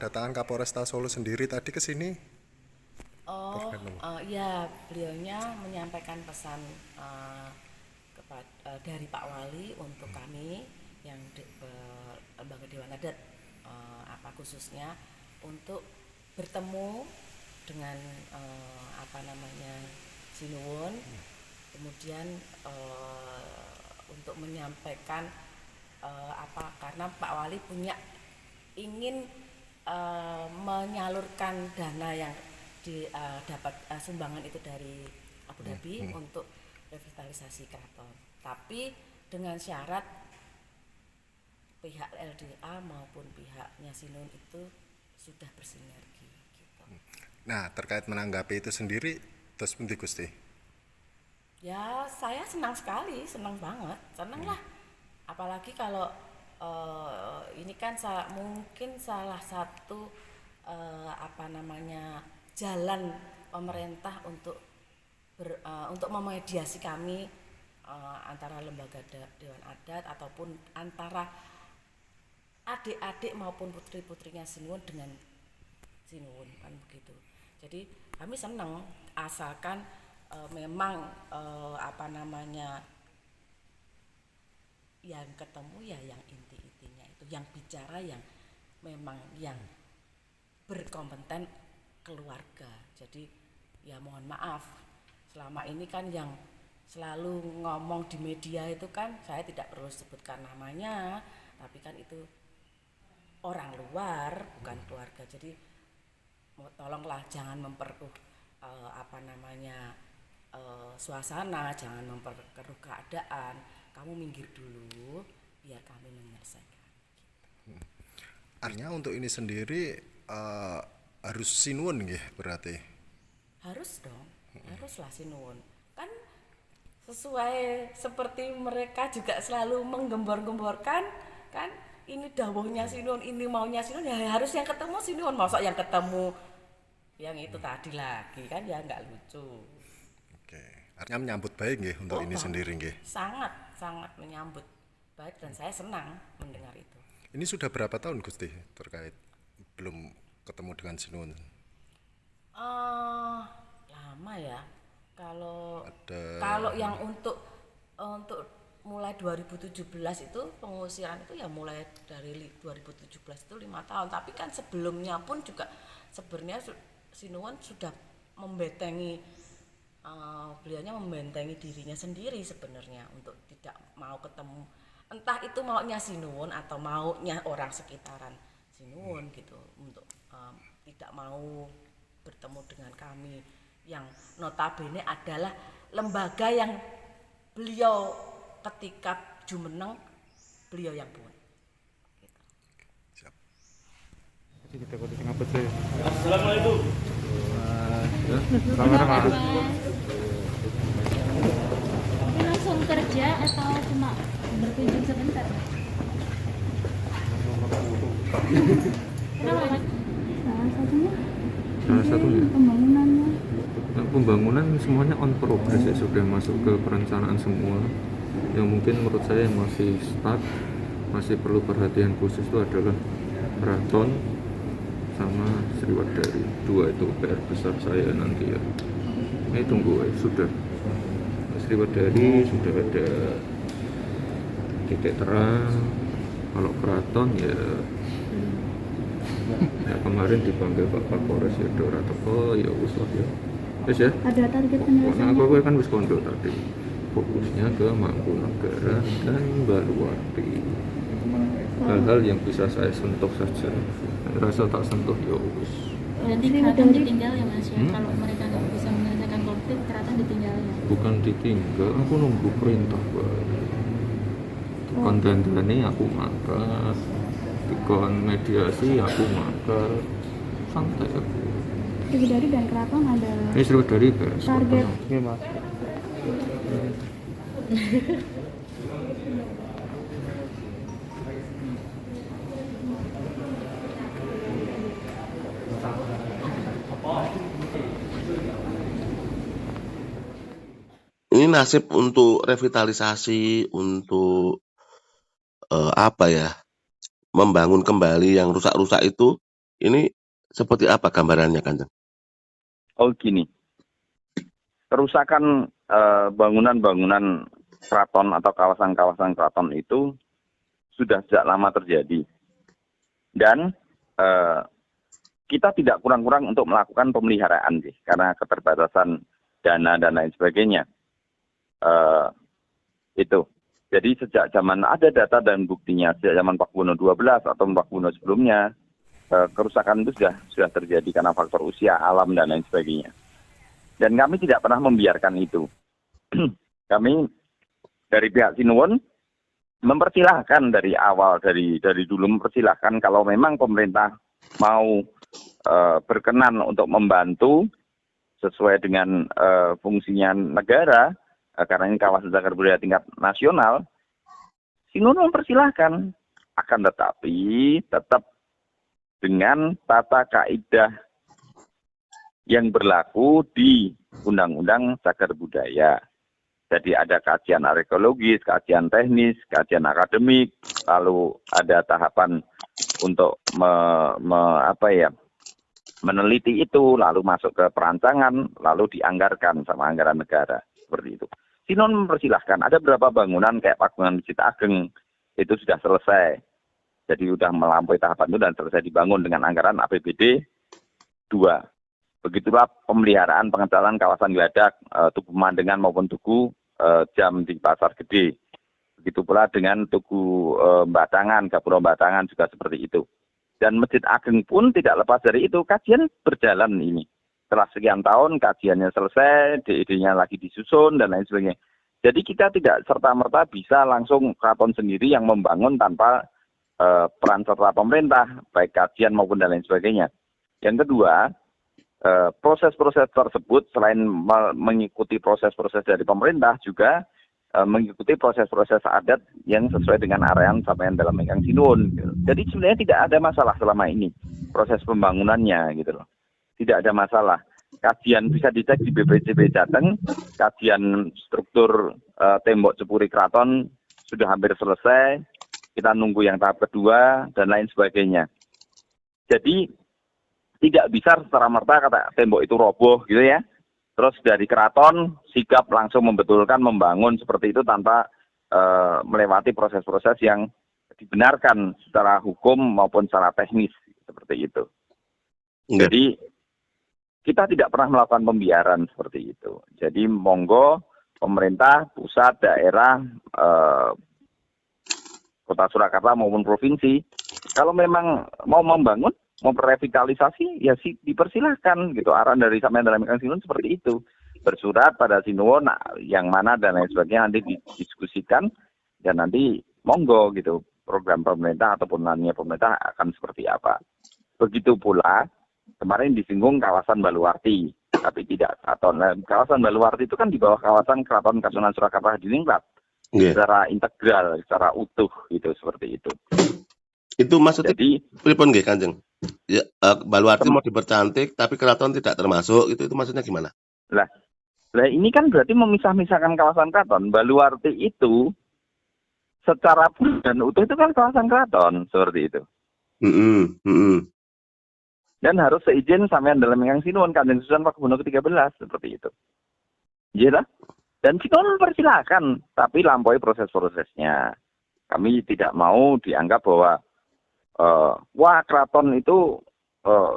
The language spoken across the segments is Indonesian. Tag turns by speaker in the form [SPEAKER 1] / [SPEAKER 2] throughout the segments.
[SPEAKER 1] kedatangan Kapolresta Solo sendiri tadi ke sini
[SPEAKER 2] Oh,
[SPEAKER 1] berkenaan.
[SPEAKER 2] ya, beliaunya menyampaikan pesan dari Pak Wali untuk kami yang lembaga Dewan Adat, apa khususnya untuk bertemu dengan apa namanya Sinuwun, kemudian untuk menyampaikan apa karena Pak Wali punya ingin menyalurkan dana yang dapat sumbangan itu dari Abu Dhabi untuk revitalisasi keraton. Tapi dengan syarat pihak LDA maupun pihaknya Sinun itu sudah bersinergi gitu.
[SPEAKER 1] Nah, terkait menanggapi itu sendiri, terus pundi Gusti?
[SPEAKER 2] Ya saya senang sekali, senang banget, senang lah. Apalagi kalau ini kan mungkin salah satu apa namanya jalan pemerintah untuk untuk memediasi kami antara lembaga Dewan Adat ataupun antara adik-adik maupun putri-putrinya Sinuwun dengan Sinuwun kan begitu. Jadi kami senang asalkan memang apa namanya yang ketemu ya yang inti-intinya itu yang bicara yang memang yang berkompeten keluarga. Jadi ya mohon maaf selama ini kan yang selalu ngomong di media itu kan saya tidak perlu sebutkan namanya tapi kan itu orang luar bukan keluarga. Jadi tolonglah jangan memperkeruh apa namanya suasana, jangan memperkeruh keadaan. Kamu minggir dulu biar kami menyelesaikan.
[SPEAKER 1] Artinya untuk ini sendiri harus Sinuwun nggih berarti.
[SPEAKER 2] Harus dong, haruslah Sinuwun. Kan sesuai seperti mereka juga selalu menggembor-gemborkan kan ini dawuhnya Sinuwun, ini maunya Sinuwun ya harus yang ketemu Sinuwun, masa yang ketemu yang itu tadi lagi kan ya nggak lucu.
[SPEAKER 1] Oke. Artinya menyambut baik nggih untuk
[SPEAKER 2] Oh
[SPEAKER 1] ini
[SPEAKER 2] banget,
[SPEAKER 1] sendiri nggih.
[SPEAKER 2] sangat sangat menyambut baik dan saya senang mendengar itu.
[SPEAKER 1] Ini sudah berapa tahun Gusti terkait belum ketemu dengan Sinuwun?
[SPEAKER 2] eh Lama ya. Kalau
[SPEAKER 1] Ada
[SPEAKER 2] kalau yang untuk mulai 2017 itu pengusiran itu ya mulai dari 2017 itu 5 tahun. Tapi kan sebelumnya pun juga sebenarnya Sinuwun sudah membentengi beliaunya membentengi dirinya sendiri sebenarnya untuk tidak mau ketemu entah itu maunya Sinuwun atau maunya orang sekitaran Sinuwun gitu untuk tidak mau bertemu dengan kami yang notabene adalah lembaga yang beliau ketika jumeneng beliau yang buat gitu.
[SPEAKER 1] siap.
[SPEAKER 3] Jadi kita kudu ngapet sih.
[SPEAKER 4] Assalamualaikum.
[SPEAKER 3] Sama-sama.
[SPEAKER 5] Ini langsung kerja atau cuma berkunjung sebentar? Kenapa Mas? Salah satunya
[SPEAKER 3] Salah satunya
[SPEAKER 5] pembangunannya.
[SPEAKER 3] pembangunan semuanya on progress ya, sudah masuk ke perencanaan semua. Yang mungkin menurut saya yang masih stuck, masih perlu perhatian khusus itu adalah keraton sama Sriwedari. Dua itu PR besar saya nanti ya. Ini tunggu sudah. Sriwedari sudah ada titik terang. Kalau keraton ya kemarin dipanggil Pak Kapolres ya Dora Teko ya wis lah ya. Wis ya.
[SPEAKER 5] Ada target
[SPEAKER 3] Nah,
[SPEAKER 5] penyelesaiannya?
[SPEAKER 3] aku kan wis kondo tadi. Fokusnya ke Mangkunegaran dan Baluwati. Hal-hal yang bisa saya sentuh saja. Rasa tak sentuh ya wis.
[SPEAKER 5] Berarti keraton ditinggal ya Mas ya? Kalau mereka nggak bisa menyelesaikan konflik, keraton ditinggal ya?
[SPEAKER 3] Bukan ditinggal, aku nunggu perintah bae. Dikon dandani aku makan. Dikon mediasi aku makan. Santai aku.
[SPEAKER 5] Sriwedari dan keraton ada
[SPEAKER 3] Ini Sriwedari beres.
[SPEAKER 5] target.
[SPEAKER 3] Ini Mas.
[SPEAKER 4] Ini nasib untuk revitalisasi, untuk apa ya, membangun kembali yang rusak-rusak itu ini seperti apa gambarannya, Kanjeng?
[SPEAKER 6] Oh gini, kerusakan bangunan-bangunan keraton atau kawasan-kawasan keraton itu sudah sejak lama terjadi. Dan kita tidak kurang-kurang untuk melakukan pemeliharaan sih, karena keterbatasan dana dan lain sebagainya. Itu. Jadi sejak zaman ada data dan buktinya, sejak zaman Pakubuwono 12 atau Pakubuwono sebelumnya, kerusakan itu sudah terjadi karena faktor usia, alam, dan lain sebagainya. Dan kami tidak pernah membiarkan itu. Kami dari pihak Sinuwun mempersilahkan dari awal, dari dulu mempersilahkan kalau memang pemerintah mau berkenan untuk membantu sesuai dengan fungsinya negara, karena ini kawasan cagar budaya tingkat nasional, Sinuwun mempersilahkan, akan tetapi tetap dengan tata kaidah yang berlaku di Undang-Undang Cagar Budaya. Jadi ada kajian arkeologis, kajian teknis, kajian akademik, lalu ada tahapan untuk meneliti itu, lalu masuk ke perancangan, lalu dianggarkan sama anggaran negara, seperti itu. Sinuwun mempersilahkan, ada beberapa bangunan kayak Pakubuwono Masjid Ageng itu sudah selesai. Jadi sudah melampaui tahapan itu dan selesai dibangun dengan anggaran APBD 2. Begitulah pemeliharaan pengecalan kawasan Gladak, Tugu Mandengan maupun Tugu Jam di Pasar Gede. Begitu pula dengan Tugu Batangan, Gapura Batangan juga seperti itu. Dan Masjid Ageng pun tidak lepas dari itu, kajian berjalan ini. Setelah sekian tahun kajiannya selesai, DED-nya lagi disusun dan lain sebagainya. Jadi kita tidak serta-merta bisa langsung keraton sendiri yang membangun tanpa peran serta pemerintah, baik kajian maupun dan lain sebagainya. Yang kedua, proses-proses tersebut selain mengikuti proses-proses dari pemerintah juga mengikuti proses-proses adat yang sesuai dengan arahan sampeyan dalam Ingkang Sinuwun. Jadi sebenarnya tidak ada masalah selama ini proses pembangunannya gitu loh. Tidak ada masalah. Kajian bisa dicek di BPCB Jateng, kajian struktur tembok Cepuri Keraton sudah hampir selesai. Kita nunggu yang tahap kedua dan lain sebagainya. Jadi tidak bisa secara merta kata tembok itu roboh gitu ya. Terus dari keraton sikap langsung membetulkan membangun seperti itu tanpa melewati proses-proses yang dibenarkan secara hukum maupun secara teknis seperti itu.
[SPEAKER 4] Enggak.
[SPEAKER 6] Jadi kita tidak pernah melakukan pembiaran seperti itu. Jadi monggo pemerintah, pusat, daerah, Kota Surakarta maupun provinsi, kalau memang mau membangun, mau revitalisasi, ya dipersilahkan gitu. Arahan dari sampeyan dalam Ingkang Sinuwun seperti itu. Bersurat pada Sinuwun yang mana dan lain sebagainya nanti didiskusikan dan nanti monggo gitu program pemerintah ataupun nantinya pemerintah akan seperti apa. Begitu pula kemarin disinggung kawasan Baluarti, tapi tidak keraton. Kawasan Baluarti itu kan di bawah kawasan Keraton Kasunan Surakarta Hadiningrat. Secara integral, secara utuh gitu seperti itu.
[SPEAKER 4] Itu maksudnya
[SPEAKER 6] Jadi
[SPEAKER 4] pripun nggih, Kanjeng? Ya, Baluarti mau dipercantik tapi keraton tidak termasuk, itu maksudnya gimana?
[SPEAKER 6] Lah ini kan berarti memisah-misahkan kawasan keraton. Baluarti itu secara pur dan utuh itu kan kawasan keraton seperti itu. Dan harus seizin sampean dalam Ingkang Sinuwun Kanjeng Sunan Pakubuwono ke-13 seperti itu. Iya lah. Dan Sinuwun mempersilahkan, tapi lampaui proses-prosesnya. Kami tidak mau dianggap bahwa wah keraton itu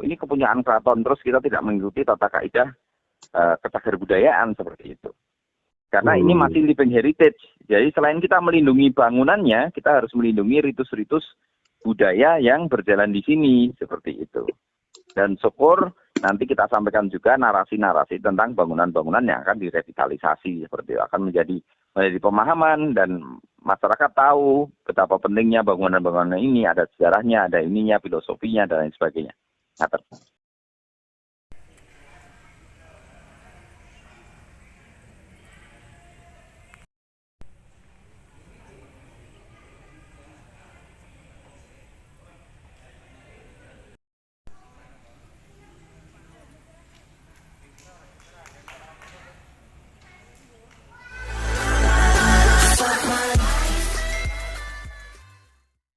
[SPEAKER 6] ini kepunyaan keraton terus kita tidak mengikuti tata kaidah kecagar budayaan seperti itu. Karena ini masih living heritage. Jadi selain kita melindungi bangunannya, kita harus melindungi ritus-ritus budaya yang berjalan di sini seperti itu. Dan syukur nanti kita sampaikan juga narasi-narasi tentang bangunan-bangunan yang akan direvitalisasi seperti itu. Akan menjadi pemahaman dan masyarakat tahu betapa pentingnya bangunan-bangunan ini, ada sejarahnya, ada ininya, filosofinya dan lain sebagainya. Nah,